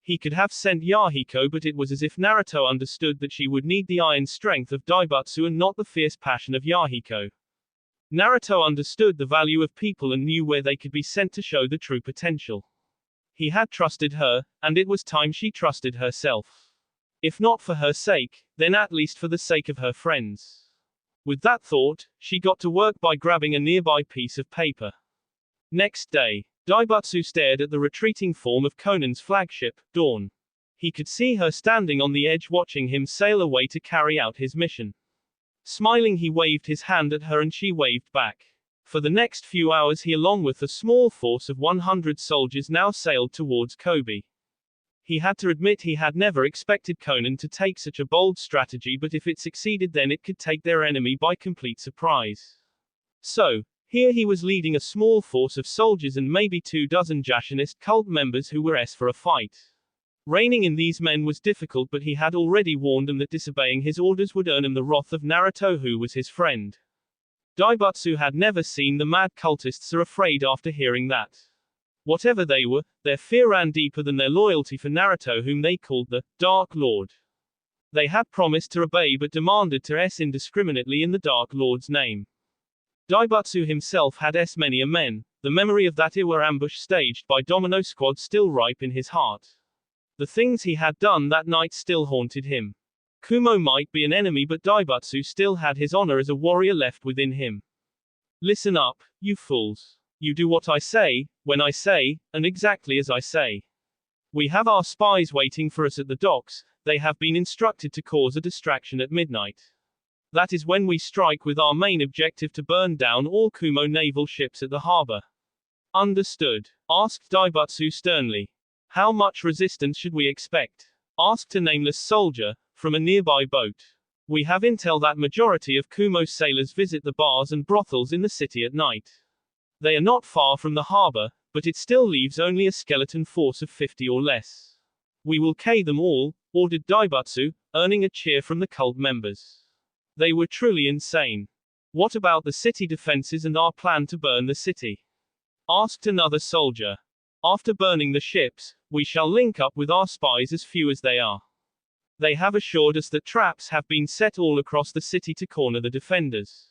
He could have sent Yahiko, but it was as if Naruto understood that she would need the iron strength of Daibatsu and not the fierce passion of Yahiko. Naruto understood the value of people and knew where they could be sent to show the true potential. He had trusted her, and it was time she trusted herself. If not for her sake, then at least for the sake of her friends. With that thought, she got to work by grabbing a nearby piece of paper. Next day, Daibatsu stared at the retreating form of Conan's flagship, Dawn. He could see her standing on the edge watching him sail away to carry out his mission. Smiling, he waved his hand at her and she waved back. For the next few hours he, along with a small force of 100 soldiers, now sailed towards Kobe. He had to admit he had never expected Conan to take such a bold strategy, but if it succeeded then it could take their enemy by complete surprise. So, here he was leading a small force of soldiers and maybe 24 Jashinist cult members who were for a fight. Reigning in these men was difficult, but he had already warned them that disobeying his orders would earn him the wrath of Naruto, who was his friend. Daibatsu had never seen the mad cultists are afraid after hearing that. Whatever they were, their fear ran deeper than their loyalty for Naruto, whom they called the Dark Lord. They had promised to obey but demanded to indiscriminately in the Dark Lord's name. Daibatsu himself had many a men, the memory of that Iwa ambush staged by Domino Squad still ripe in his heart. The things he had done that night still haunted him. Kumo might be an enemy, but Daibatsu still had his honor as a warrior left within him. Listen up, you fools. You do what I say, when I say, and exactly as I say. We have our spies waiting for us at the docks. They have been instructed to cause a distraction at midnight. That is when we strike, with our main objective to burn down all Kumo naval ships at the harbor. Understood? Asked Daibatsu sternly. How much resistance should we expect? Asked a nameless soldier, from a nearby boat. We have intel that majority of Kumo's sailors visit the bars and brothels in the city at night. They are not far from the harbor, but it still leaves only a skeleton force of 50 or less. We will kill them all, ordered Daibatsu, earning a cheer from the cult members. They were truly insane. What about the city defenses and our plan to burn the city? Asked another soldier. After burning the ships, we shall link up with our spies, as few as they are. They have assured us that traps have been set all across the city to corner the defenders.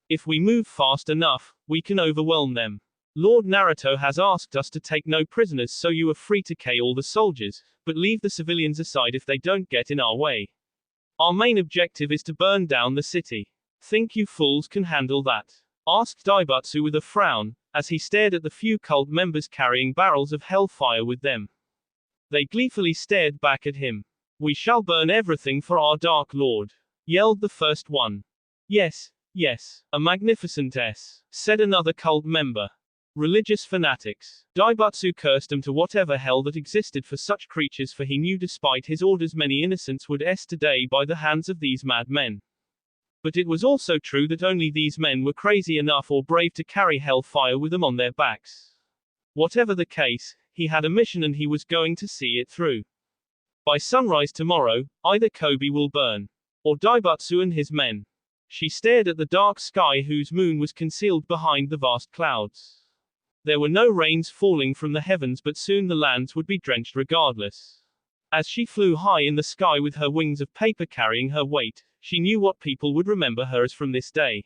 If we move fast enough, we can overwhelm them. Lord Naruto has asked us to take no prisoners, so you are free to kill all the soldiers, but leave the civilians aside if they don't get in our way. Our main objective is to burn down the city. Think you fools can handle that? Asked Daibatsu with a frown, as he stared at the few cult members carrying barrels of hellfire with them. They gleefully stared back at him. We shall burn everything for our Dark Lord, yelled the first one. Yes, yes, a magnificent S, said another cult member. Religious fanatics. Daibatsu cursed them to whatever hell that existed for such creatures, for he knew despite his orders many innocents would today by the hands of these mad men. But it was also true that only these men were crazy enough or brave to carry hellfire with them on their backs. Whatever the case, he had a mission and he was going to see it through. By sunrise tomorrow, either Kobe will burn, or Daibatsu and his men. She stared at the dark sky whose moon was concealed behind the vast clouds. There were no rains falling from the heavens, but soon the lands would be drenched regardless. As she flew high in the sky with her wings of paper carrying her weight, she knew what people would remember her as from this day.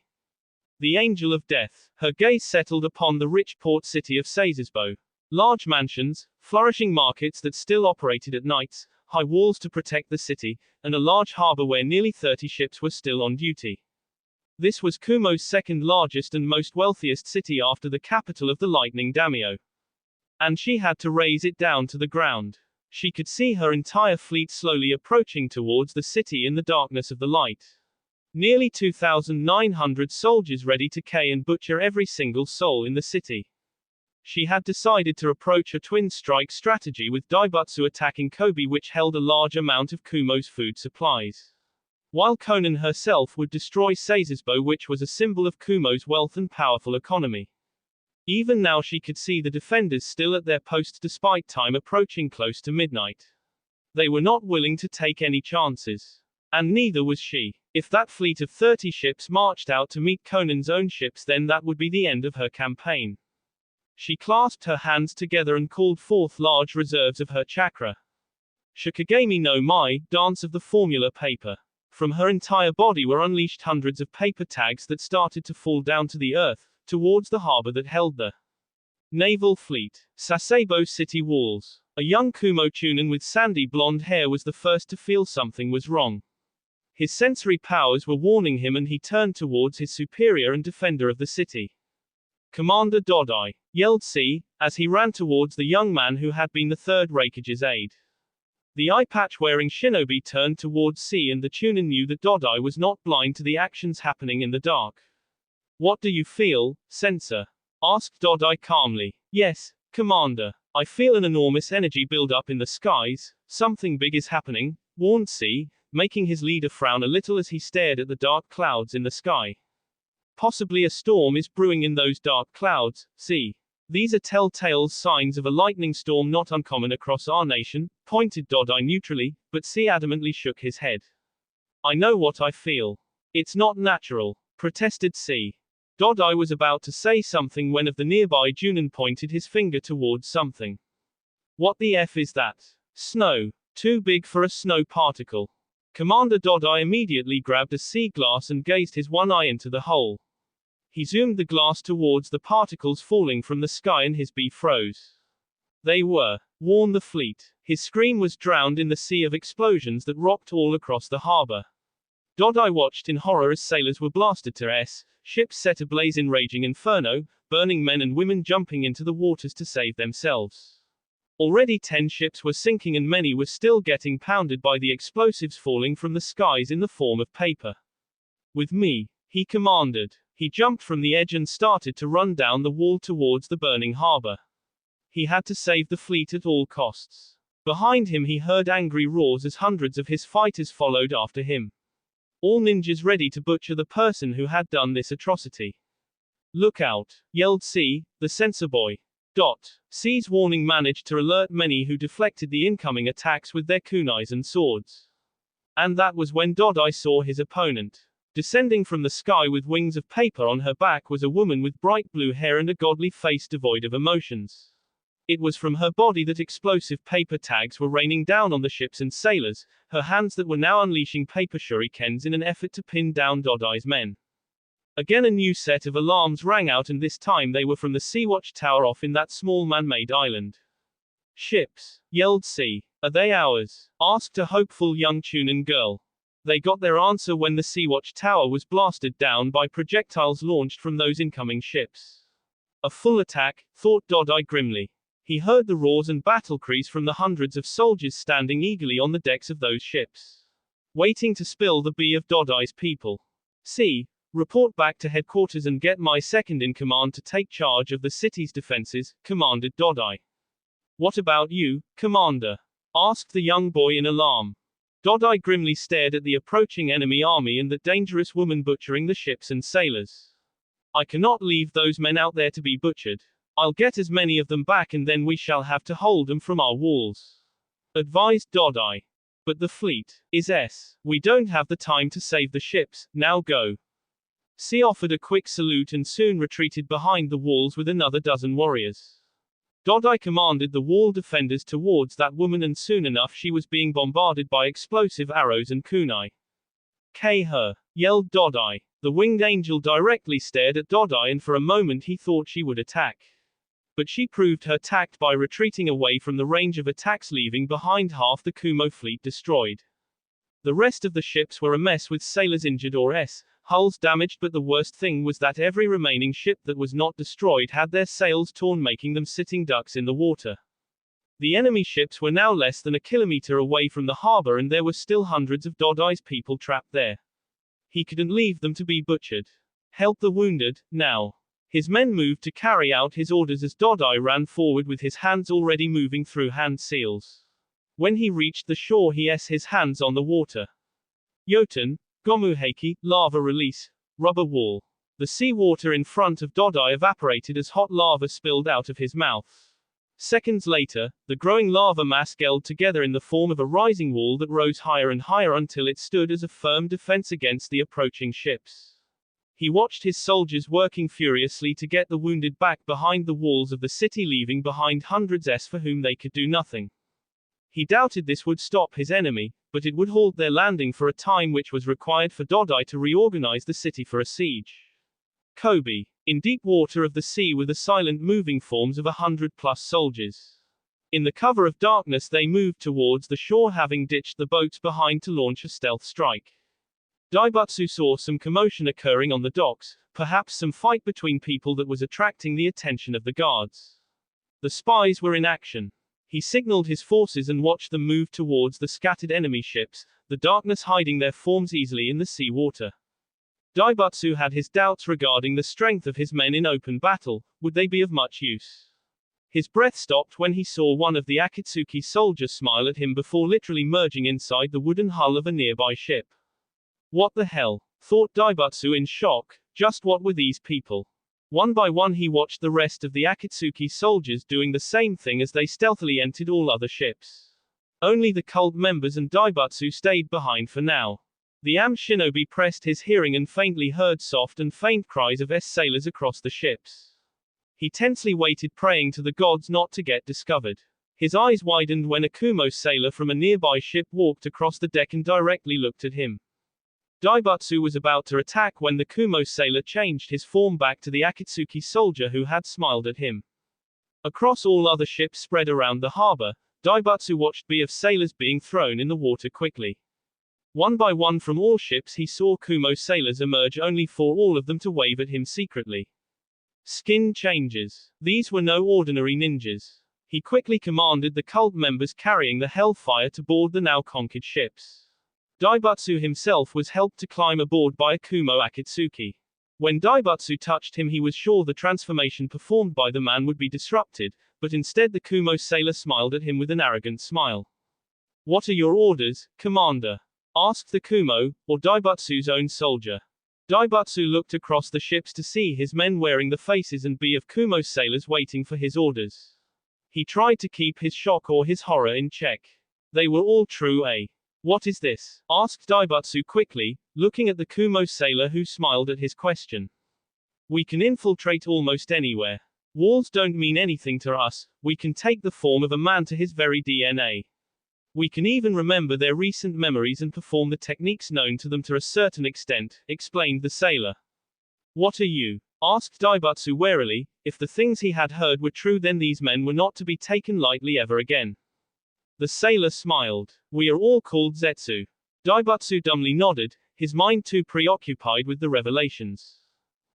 The Angel of Death. Her gaze settled upon the rich port city of Sasebo. Large mansions, flourishing markets that still operated at nights, high walls to protect the city, and a large harbor where nearly 30 ships were still on duty. This was Kumo's second largest and most wealthiest city after the capital of the Lightning Daimyo. And she had to raise it down to the ground. She could see her entire fleet slowly approaching towards the city in the darkness of the light. Nearly 2,900 soldiers ready to kill and butcher every single soul in the city. She had decided to approach a twin strike strategy with Daibutsu attacking Kobe, which held a large amount of Kumo's food supplies, while Conan herself would destroy Seizubo, which was a symbol of Kumo's wealth and powerful economy. Even now she could see the defenders still at their posts despite time approaching close to midnight. They were not willing to take any chances. And neither was she. If that fleet of 30 ships marched out to meet Conan's own ships, then that would be the end of her campaign. She clasped her hands together and called forth large reserves of her chakra. Shikigami no Mai, dance of the formula paper. From her entire body were unleashed hundreds of paper tags that started to fall down to the earth, towards the harbor that held the naval fleet. Sasebo city walls. A young Kumo Chunin with sandy blonde hair was the first to feel something was wrong. His sensory powers were warning him, and he turned towards his superior and defender of the city. Commander Dodai, yelled C, as he ran towards the young man who had been the third Raikage's aide. The eye-patch-wearing shinobi turned towards C, and the Chunin knew that Dodai was not blind to the actions happening in the dark. What do you feel, Sensor? Asked Dodai calmly. Yes, Commander. I feel an enormous energy build up in the skies. Something big is happening, warned C, making his leader frown a little as he stared at the dark clouds in the sky. Possibly a storm is brewing in those dark clouds, C. These are telltale signs of a lightning storm not uncommon across our nation, pointed Dodai neutrally, but C adamantly shook his head. I know what I feel. It's not natural, protested C. Dodai was about to say something when of the nearby Junin pointed his finger towards something. What the F is that? Snow. Too big for a snow particle. Commander Dodai immediately grabbed a sea glass and gazed his one eye into the hole. He zoomed the glass towards the particles falling from the sky, and his bee froze. They were. Warn the fleet. His scream was drowned in the sea of explosions that rocked all across the harbor. Dodai watched in horror as sailors were blasted to ships set ablaze in raging inferno, burning men and women jumping into the waters to save themselves. Already 10 ships were sinking, and many were still getting pounded by the explosives falling from the skies in the form of paper. With me, he commanded. He jumped from the edge and started to run down the wall towards the burning harbor. He had to save the fleet at all costs. Behind him he heard angry roars as hundreds of his fighters followed after him. All ninjas ready to butcher the person who had done this atrocity. Look out, yelled C, the censor boy. C's warning managed to alert many who deflected the incoming attacks with their kunais and swords. And that was when Dodai saw his opponent. Descending from the sky with wings of paper on her back was a woman with bright blue hair and a godly face devoid of emotions. It was from her body that explosive paper tags were raining down on the ships and sailors, her hands that were now unleashing paper shurikens in an effort to pin down Dodai's men. Again a new set of alarms rang out, and this time they were from the sea watch tower off in that small man-made island. Ships, yelled C. Are they ours? Asked a hopeful young Chunin girl. They got their answer when the sea watch tower was blasted down by projectiles launched from those incoming ships. A full attack, thought Dodai grimly. He heard the roars and battle cries from the hundreds of soldiers standing eagerly on the decks of those ships, waiting to spill the bee of Dodai's people. C. Report back to headquarters and get my second in command to take charge of the city's defenses, commanded Dodai. What about you, Commander? Asked the young boy in alarm. Dodai grimly stared at the approaching enemy army and that dangerous woman butchering the ships and sailors. I cannot leave those men out there to be butchered. I'll get as many of them back, and then we shall have to hold them from our walls, advised Dodai. But the fleet is We don't have the time to save the ships, now go. C offered a quick salute and soon retreated behind the walls with another dozen warriors. Dodai commanded the wall defenders towards that woman, and soon enough she was being bombarded by explosive arrows and kunai. K her, yelled Dodai. The winged angel directly stared at Dodai, and for a moment he thought she would attack. But she proved her tact by retreating away from the range of attacks, leaving behind half the Kumo fleet destroyed. The rest of the ships were a mess with sailors injured or hulls damaged, but the worst thing was that every remaining ship that was not destroyed had their sails torn, making them sitting ducks in the water. The enemy ships were now less than a kilometer away from the harbor, and there were still hundreds of Dodai's people trapped there. He couldn't leave them to be butchered. Help the wounded, now. His men moved to carry out his orders as Dodai ran forward with his hands already moving through hand seals. When he reached the shore, he s his hands on the water. Yoten, Gomuheiki, lava release, rubber wall. The seawater in front of Dodai evaporated as hot lava spilled out of his mouth. Seconds later, the growing lava mass gelled together in the form of a rising wall that rose higher and higher until it stood as a firm defense against the approaching ships. He watched his soldiers working furiously to get the wounded back behind the walls of the city, leaving behind hundreds for whom they could do nothing. He doubted this would stop his enemy, but it would halt their landing for a time which was required for Dodai to reorganize the city for a siege. Kobe. In deep water of the sea were the silent moving forms of 100+ soldiers. In the cover of darkness they moved towards the shore, having ditched the boats behind to launch a stealth strike. Daibatsu saw some commotion occurring on the docks, perhaps some fight between people that was attracting the attention of the guards. The spies were in action. He signaled his forces and watched them move towards the scattered enemy ships, the darkness hiding their forms easily in the sea water. Daibatsu had his doubts regarding the strength of his men in open battle. Would they be of much use? His breath stopped when he saw one of the Akatsuki soldiers smile at him before literally merging inside the wooden hull of a nearby ship. What the hell? Thought Daibatsu in shock. Just what were these people? One by one he watched the rest of the Akatsuki soldiers doing the same thing as they stealthily entered all other ships. Only the cult members and Daibatsu stayed behind for now. The shinobi pressed his hearing and faintly heard soft and faint cries of sailors across the ships. He tensely waited, praying to the gods not to get discovered. His eyes widened when a Kumo sailor from a nearby ship walked across the deck and directly looked at him. Daibatsu was about to attack when the Kumo sailor changed his form back to the Akatsuki soldier who had smiled at him. Across all other ships spread around the harbor, Daibatsu watched of sailors being thrown in the water quickly. One by one from all ships he saw Kumo sailors emerge, only for all of them to wave at him secretly. Skin changes. These were no ordinary ninjas. He quickly commanded the cult members carrying the Hellfire to board the now conquered ships. Daibatsu himself was helped to climb aboard by a Kumo Akatsuki. When Daibatsu touched him, he was sure the transformation performed by the man would be disrupted, but instead the Kumo sailor smiled at him with an arrogant smile. "What are your orders, Commander?" asked the Kumo, or Daibatsu's own soldier. Daibatsu looked across the ships to see his men wearing the faces and of Kumo sailors waiting for his orders. He tried to keep his shock or his horror in check. They were all true, eh? "What is this?" asked Daibatsu quickly, looking at the Kumo sailor who smiled at his question. "We can infiltrate almost anywhere. Walls don't mean anything to us. We can take the form of a man to his very DNA. We can even remember their recent memories and perform the techniques known to them to a certain extent," explained the sailor. "What are you?" asked Daibatsu warily. If the things he had heard were true, then these men were not to be taken lightly ever again. The sailor smiled. "We are all called Zetsu." Daibatsu dumbly nodded, his mind too preoccupied with the revelations.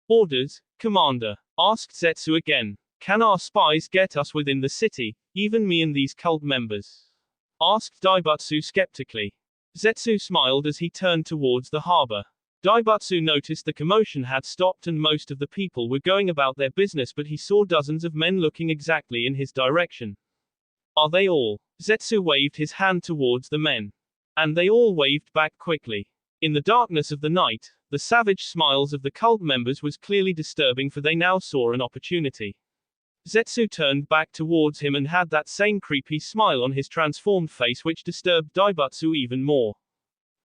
"Orders, Commander?" asked Zetsu again. "Can our spies get us within the city, even me and these cult members?" asked Daibatsu skeptically. Zetsu smiled as he turned towards the harbor. Daibatsu noticed the commotion had stopped and most of the people were going about their business, but he saw dozens of men looking exactly in his direction. "Are they all?" Zetsu waved his hand towards the men. And they all waved back quickly. In the darkness of the night, the savage smiles of the cult members was clearly disturbing, for they now saw an opportunity. Zetsu turned back towards him and had that same creepy smile on his transformed face, which disturbed Daibatsu even more.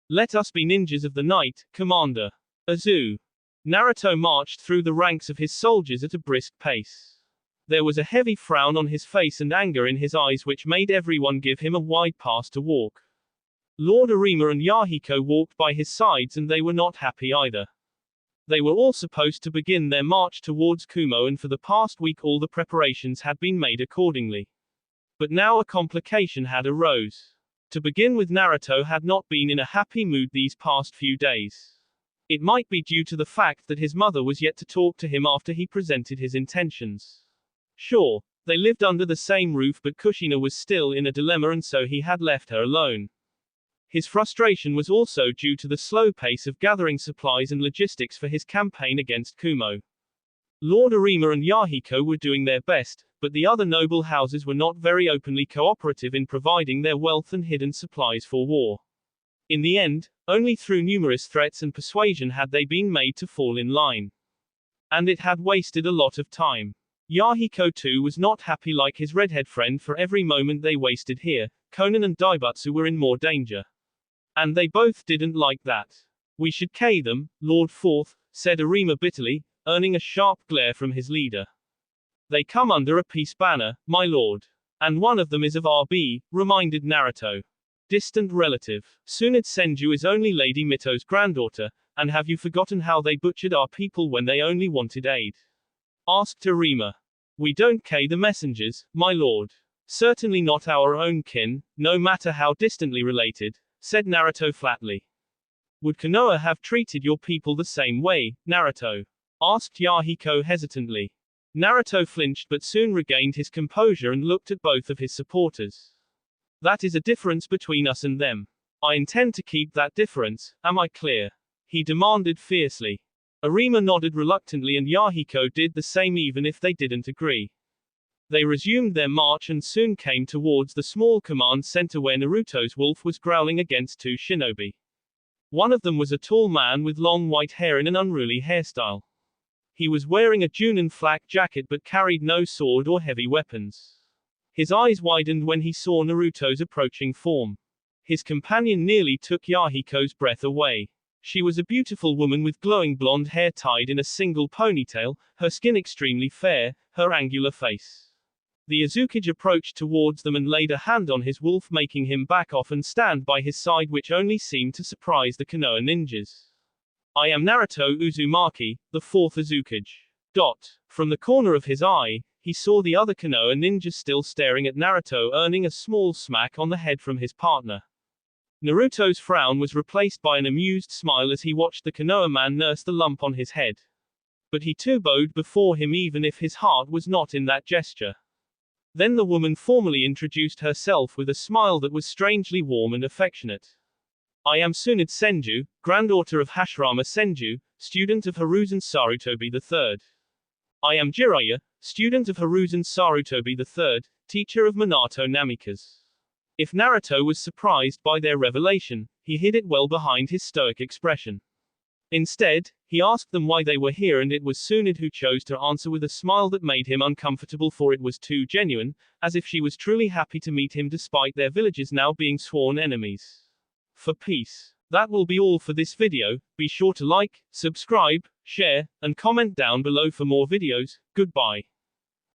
"Let us be ninjas of the night, Commander." Azu. Naruto marched through the ranks of his soldiers at a brisk pace. There was a heavy frown on his face and anger in his eyes, which made everyone give him a wide pass to walk. Lord Arima and Yahiko walked by his sides, and they were not happy either. They were all supposed to begin their march towards Kumo, and for the past week all the preparations had been made accordingly. But now a complication had arose. To begin with, Naruto had not been in a happy mood these past few days. It might be due to the fact that his mother was yet to talk to him after he presented his intentions. Sure, they lived under the same roof, but Kushina was still in a dilemma, and so he had left her alone. His frustration was also due to the slow pace of gathering supplies and logistics for his campaign against Kumo. Lord Arima and Yahiko were doing their best, but the other noble houses were not very openly cooperative in providing their wealth and hidden supplies for war. In the end, only through numerous threats and persuasion had they been made to fall in line. And it had wasted a lot of time. Yahiko too was not happy like his redhead friend. For every moment they wasted here, Conan and Daibutsu were in more danger. And they both didn't like that. We should kill them, Lord Fourth, said Arima bitterly, earning a sharp glare from his leader. They come under a peace banner, my lord. And one of them is of RB, reminded Naruto. Distant relative. Tsunade Senju is only Lady Mito's granddaughter, and have you forgotten how they butchered our people when they only wanted aid? Asked Arima. We don't kill the messengers, my lord. Certainly not our own kin, no matter how distantly related, said Naruto flatly. Would Konoha have treated your people the same way, Naruto? Asked Yahiko hesitantly. Naruto flinched but soon regained his composure and looked at both of his supporters. That is a difference between us and them. I intend to keep that difference, am I clear? He demanded fiercely. Arima nodded reluctantly and Yahiko did the same even if they didn't agree. They resumed their march and soon came towards the small command center where Naruto's wolf was growling against two shinobi. One of them was a tall man with long white hair in an unruly hairstyle. He was wearing a Junin flak jacket but carried no sword or heavy weapons. His eyes widened when he saw Naruto's approaching form. His companion nearly took Yahiko's breath away. She was a beautiful woman with glowing blonde hair tied in a single ponytail, her skin extremely fair, her angular face. The Uzukage approached towards them and laid a hand on his wolf, making him back off and stand by his side, which only seemed to surprise the Konoha ninjas. I am Naruto Uzumaki, the fourth Uzukage. From the corner of his eye, he saw the other Konoha ninja still staring at Naruto, earning a small smack on the head from his partner. Naruto's frown was replaced by an amused smile as he watched the Konoha man nurse the lump on his head. But he too bowed before him even if his heart was not in that gesture. Then the woman formally introduced herself with a smile that was strangely warm and affectionate. I am Tsunade Senju, granddaughter of Hashirama Senju, student of Hiruzen Sarutobi III. I am Jiraiya, student of Hiruzen Sarutobi III, teacher of Minato Namikaze. If Naruto was surprised by their revelation, he hid it well behind his stoic expression. Instead, he asked them why they were here, and it was Tsunade who chose to answer with a smile that made him uncomfortable, for it was too genuine, as if she was truly happy to meet him despite their villages now being sworn enemies. For peace. That will be all for this video. Be sure to like, subscribe, share, and comment down below for more videos. Goodbye.